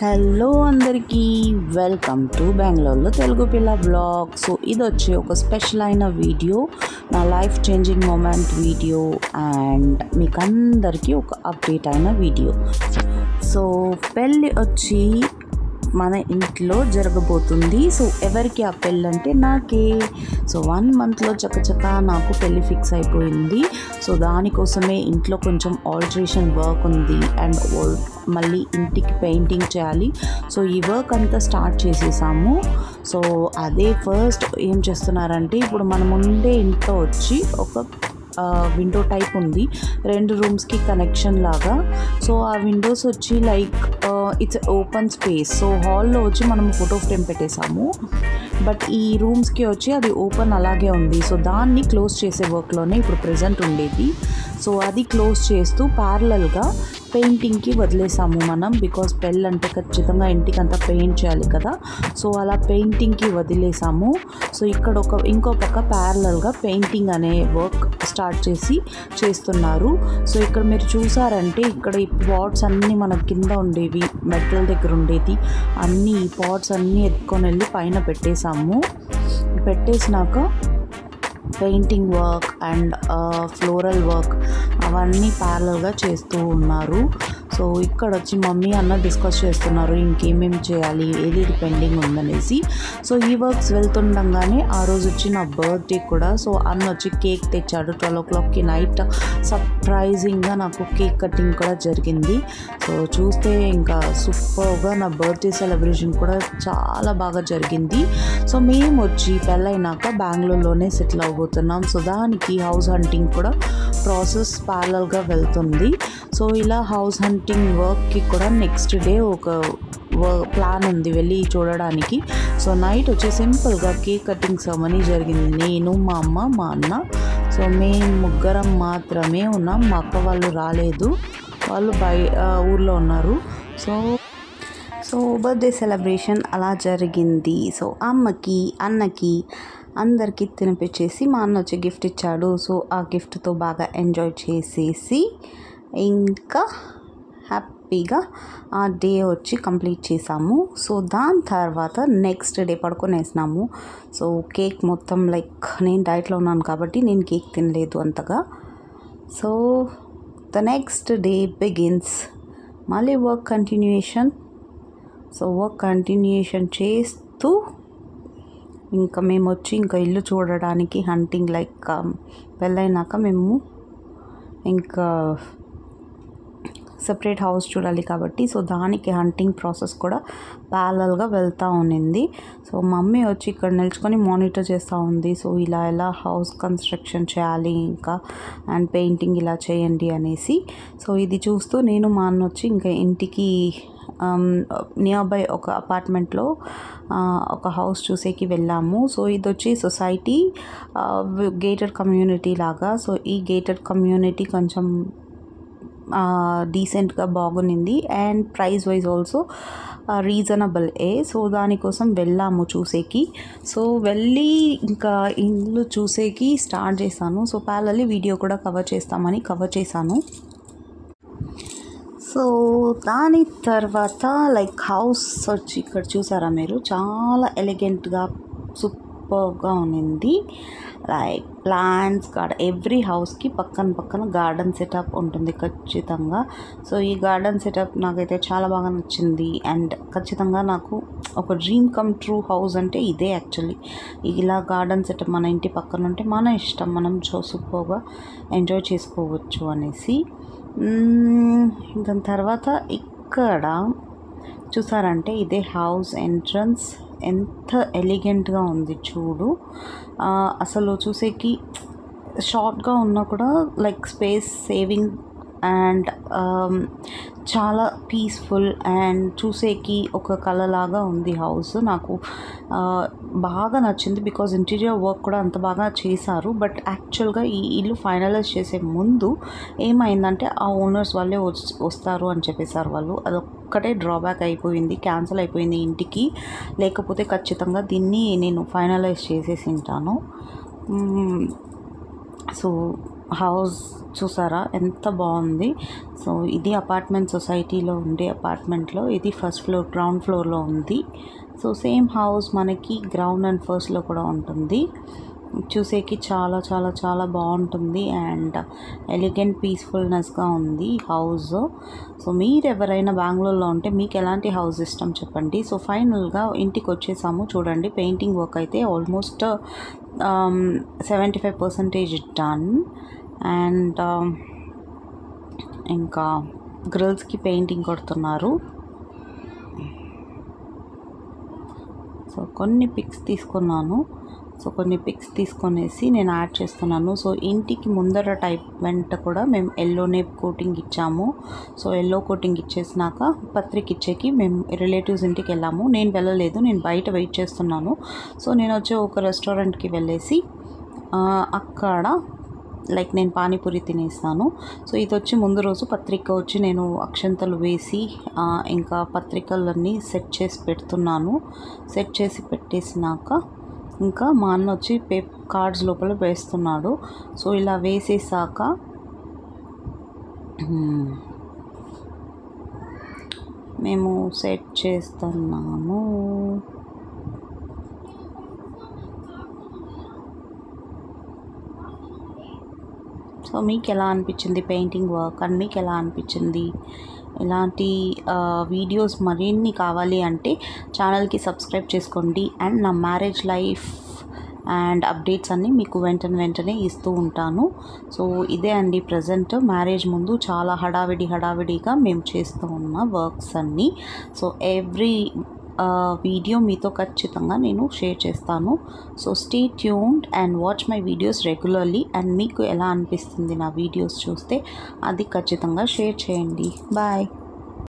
Hello అందరికీ welcome to బెంగళూరులో తెలుగు పిల్ల బ్లాగ్. సో ఇది వచ్చి ఒక స్పెషల్ అయిన వీడియో, నా life changing moment video and మీకు అందరికీ ఒక అప్డేట్ అయిన వీడియో. సో పెళ్ళి వచ్చి మన ఇంట్లో జరగబోతుంది. సో ఎవరికి ఆ పెళ్ళి అంటే నాకే. సో 1 monthలో చకచకా నాకు పెళ్ళి ఫిక్స్ అయిపోయింది. సో దానికోసమే ఇంట్లో కొంచెం ఆల్టరేషన్ వర్క్ ఉంది అండ్ మళ్ళీ ఇంటికి పెయింటింగ్ చేయాలి. సో ఈ వర్క్ అంతా స్టార్ట్ చేసేసాము. సో అదే ఫస్ట్ ఏం చేస్తున్నారంటే, ఇప్పుడు మనం ఉండే ఇంట్లో వచ్చి ఒక విండో టైప్ ఉంది, 2 రూమ్స్కి కనెక్షన్ లాగా. సో ఆ విండోస్ వచ్చి like it's open space. So హాల్లో వచ్చి మనం ఫోటో ఫ్రేమ్ పెట్టేసాము, బట్ ఈ రూమ్స్కి వచ్చి అది ఓపెన్ అలాగే ఉంది. సో దాన్ని క్లోజ్ చేసే వర్క్లోనే ఇప్పుడు ప్రెజెంట్ ఉండేది. సో అది క్లోజ్ చేస్తూ ప్యారలల్గా పెయింటింగ్కి వదిలేసాము మనం, బికాజ్ పెళ్ళి అంటే ఖచ్చితంగా ఇంటికి అంతా పెయింట్ చేయాలి కదా. సో అలా పెయింటింగ్కి వదిలేసాము. సో ఇక్కడ ఇంకో పక్క ప్యారలల్గా పెయింటింగ్ అనే వర్క్ స్టార్ట్ చేస్తున్నారు. సో ఇక్కడ మీరు చూసారంటే, ఇక్కడ ఈ పాట్స్ అన్నీ మన కింద ఉండేవి, మెటల్ దగ్గర ఉండేది అన్నీ, ఈ పాట్స్ అన్నీ ఎత్తుకొని వెళ్ళి పైన పెట్టేసినాక painting work and floral work అవన్నీ ప్యారలల్గా చేస్తూ ఉన్నారు. సో ఇక్కడ వచ్చి మమ్మీ అన్న డిస్కస్ చేస్తున్నారు ఇంకేమేమి చేయాలి, ఏది పెండింగ్ ఉందనేసి. సో ఈ వర్క్స్ వెళ్తుండగానే ఆ రోజు వచ్చి నా బర్త్డే కూడా. సో అన్న వచ్చి కేక్ తెచ్చాడు 12 o'clockకి నైట్. సర్ప్రైజింగ్గా నాకు కేక్ కటింగ్ కూడా జరిగింది. సో చూస్తే ఇంకా సూపర్గా నా బర్త్డే సెలబ్రేషన్ కూడా చాలా బాగా జరిగింది. సో మేము వచ్చి పెళ్ళైనాక బెంగళూరులోనే సెటిల్ అవబోతున్నాం. సో దానికి హౌస్ హంటింగ్ కూడా ప్రాసెస్ ప్యారలల్గా వెళ్తుంది. సో ఇలా హౌస్ హంటింగ్ వర్క్కి కూడా నెక్స్ట్ డే ఒక ప్లాన్ ఉంది వెళ్ళి చూడడానికి. సో నైట్ వచ్చి సింపుల్గా కేక్ కటింగ్ సెరమనీ జరిగింది. నేను, మా అమ్మ, మా అన్న. సో మేము ముగ్గురం మాత్రమే ఉన్నాం. మా అక్క వాళ్ళు రాలేదు, వాళ్ళు ఊర్లో ఉన్నారు. సో బర్త్డే సెలబ్రేషన్ అలా జరిగింది. సో అమ్మకి, అన్నకి, అందరికీ తినిపించేసి మా అన్న వచ్చి గిఫ్ట్ ఇచ్చాడు. సో ఆ గిఫ్ట్తో బాగా ఎంజాయ్ చేసేసి ఇంకా హ్యాపీగా ఆ డే వచ్చి కంప్లీట్ చేసాము. సో దాని తర్వాత నెక్స్ట్ డే పడుకునేసినాము. సో కేక్ మొత్తం లైక్ నేను డైట్లో ఉన్నాను కాబట్టి నేను కేక్ తినలేదు అంతగా. So the next day begins. మళ్ళీ work continuation. So work continuation చేస్తూ ఇంకా మేము వచ్చి ఇంకా ఇల్లు చూడడానికి హంటింగ్ లైక్ పెళ్ళైనాక మేము ఇంకా సెపరేట్ హౌస్ చూడాలి కాబట్టి, సో దానికి హంటింగ్ ప్రాసెస్ కూడా ప్యారలల్గా వెళ్తూ ఉన్నింది. సో మమ్మీ వచ్చి ఇక్కడ నిల్చుకొని మానిటర్ చేస్తూ ఉంది. సో ఇలా హౌస్ కన్స్ట్రక్షన్ చేయాలి ఇంకా అండ్ పెయింటింగ్ ఇలా చేయండి అనేసి. సో ఇది చూస్తూ నేను మా అన్న వచ్చి ఇంకా ఇంటికి నియర్ బై ఒక అపార్ట్మెంట్లో ఒక హౌస్ చూసేకి వెళ్ళాము. సో ఇది వచ్చి సొసైటీ గేటెడ్ కమ్యూనిటీ లాగా. సో ఈ గేటెడ్ కమ్యూనిటీ కొంచెం డీసెంట్గా బాగుంది and price wise also reasonable. So దానికోసం వెళ్ళాము చూసేకి. సో వెళ్ళి ఇంకా ఇల్లు చూసేకి స్టార్ట్ చేశాను. సో ప్యారలల్లీ వీడియో కూడా కవర్ చేశాను. సో దాని తర్వాత లైక్ హౌస్ వచ్చి ఇక్కడ చూసారా మీరు, చాలా ఎలిగెంట్గా సూపర్గా ఉన్నింది. లైక్ ప్లాంట్స్, ఎవ్రీ హౌస్కి పక్కన గార్డెన్ సెటప్ ఉంటుంది ఖచ్చితంగా. సో ఈ గార్డెన్ సెటప్ నాకైతే చాలా బాగా నచ్చింది అండ్ ఖచ్చితంగా నాకు ఒక డ్రీమ్ కమ్ ట్రూ హౌస్ అంటే ఇదే యాక్చువల్లీ. ఇలా గార్డెన్ సెటప్ మన ఇంటి పక్కన ఉంటే మన ఇష్టం, మనం సూపర్గా ఎంజాయ్ చేసుకోవచ్చు అనేసి. దాని తర్వాత ఇక్కడ చూసారంటే ఇదే హౌస్ ఎంట్రన్స్. ఎంత ఎలిగెంట్గా ఉంది చూడు. అసలు చూసేకి షార్ట్గా ఉన్నా కూడా లైక్ స్పేస్ సేవింగ్ అండ్ చాలా పీస్ఫుల్ అండ్ చూసేకి ఒక కళలాగా ఉంది హౌస్. నాకు బాగా నచ్చింది బికాజ్ ఇంటీరియర్ వర్క్ కూడా అంత బాగా చేశారు. బట్ యాక్చువల్గా ఈ ఇల్లు ఫైనలైజ్ చేసే ముందు ఏమైందంటే ఆ ఓనర్స్ వాళ్ళే వస్తారు అని చెప్పేశారు వాళ్ళు. అదొక్కటే డ్రాబ్యాక్ అయిపోయింది, క్యాన్సిల్ అయిపోయింది ఇంటికి. లేకపోతే ఖచ్చితంగా దీన్ని నేను ఫైనలైజ్ చేసేసి ఉంటాను. సో హౌస్ చూసారా ఎంత బాగుంది. సో ఇది అపార్ట్మెంట్ సొసైటీలో ఉండే అపార్ట్మెంట్లో ఇది ఫస్ట్ ఫ్లోర్ గ్రౌండ్ ఫ్లోర్లో ఉంది. సో సేమ్ హౌస్ మనకి గ్రౌండ్ అండ్ ఫస్ట్లో కూడా ఉంటుంది. చూసేకి చాలా చాలా చాలా బాగుంటుంది అండ్ ఎలిగెంట్ పీస్ఫుల్నెస్గా ఉంది హౌస్. సో మీరు ఎవరైనా బెంగళూరులో ఉంటే మీకు ఎలాంటి హౌస్ ఇష్టం చెప్పండి. సో ఫైనల్గా ఇంటికి వచ్చేసాము. చూడండి పెయింటింగ్ వర్క్ అయితే ఆల్మోస్ట్ 75% డన్. అండ్ ఇంకా గ్రిల్స్కి పెయింటింగ్ కొడుతున్నారు. సో కొన్ని పిక్స్ తీసుకున్నాను. సో కొన్ని పిక్స్ తీసుకొనేసి నేను యాడ్ చేస్తున్నాను. సో ఇంటికి ముందర టైప్ వెంట కూడా మేము ఎల్లోనే కోటింగ్ ఇచ్చాము. సో ఎల్లో కోటింగ్ ఇచ్చేసినాక పత్రిక ఇచ్చేకి మేము రిలేటివ్స్ ఇంటికి వెళ్ళాము. నేను వెళ్ళలేదు, నేను బయట వెయిట్ చేస్తున్నాను. సో నేను వచ్చి ఒక రెస్టారెంట్కి వెళ్ళేసి అక్కడ నేను పానీపూరి తినేస్తాను. సో ఇది వచ్చి ముందు రోజు పత్రిక వచ్చి నేను అక్షంతలు వేసి ఇంకా పత్రికలన్నీ సెట్ చేసి పెడుతున్నాను. సెట్ చేసి పెట్టేసినాక ఇంకా మా అన్న వచ్చి కార్డ్స్ లోపల వేస్తున్నాడు. సో ఇలా వేసేసాక మేము సెట్ చేస్తున్నాము. సో మీకు ఎలా అనిపించింది పెయింటింగ్ వర్క్ అండ్ మీకు ఎలా అనిపించింది? ఇలాంటి వీడియోస్ మరిన్ని కావాలి అంటే ఛానల్కి సబ్స్క్రైబ్ చేసుకోండి. అండ్ నా మ్యారేజ్ లైఫ్ అండ్ అప్డేట్స్ అన్నీ మీకు వెంటనే ఇస్తూ ఉంటాను. సో ఇదే అండి ప్రజెంట్ మ్యారేజ్ ముందు చాలా హడావిడిగా మేము చేస్తూ ఉన్న వర్క్స్ అన్నీ. సో ఎవ్రీ వీడియో మీతో ఖచ్చితంగా నేను షేర్ చేస్తాను. So stay tuned and watch my videos regularly. And మీకు ఎలా అనిపిస్తుంది నా వీడియోస్ చూస్తే అది ఖచ్చితంగా షేర్ చేయండి. బాయ్.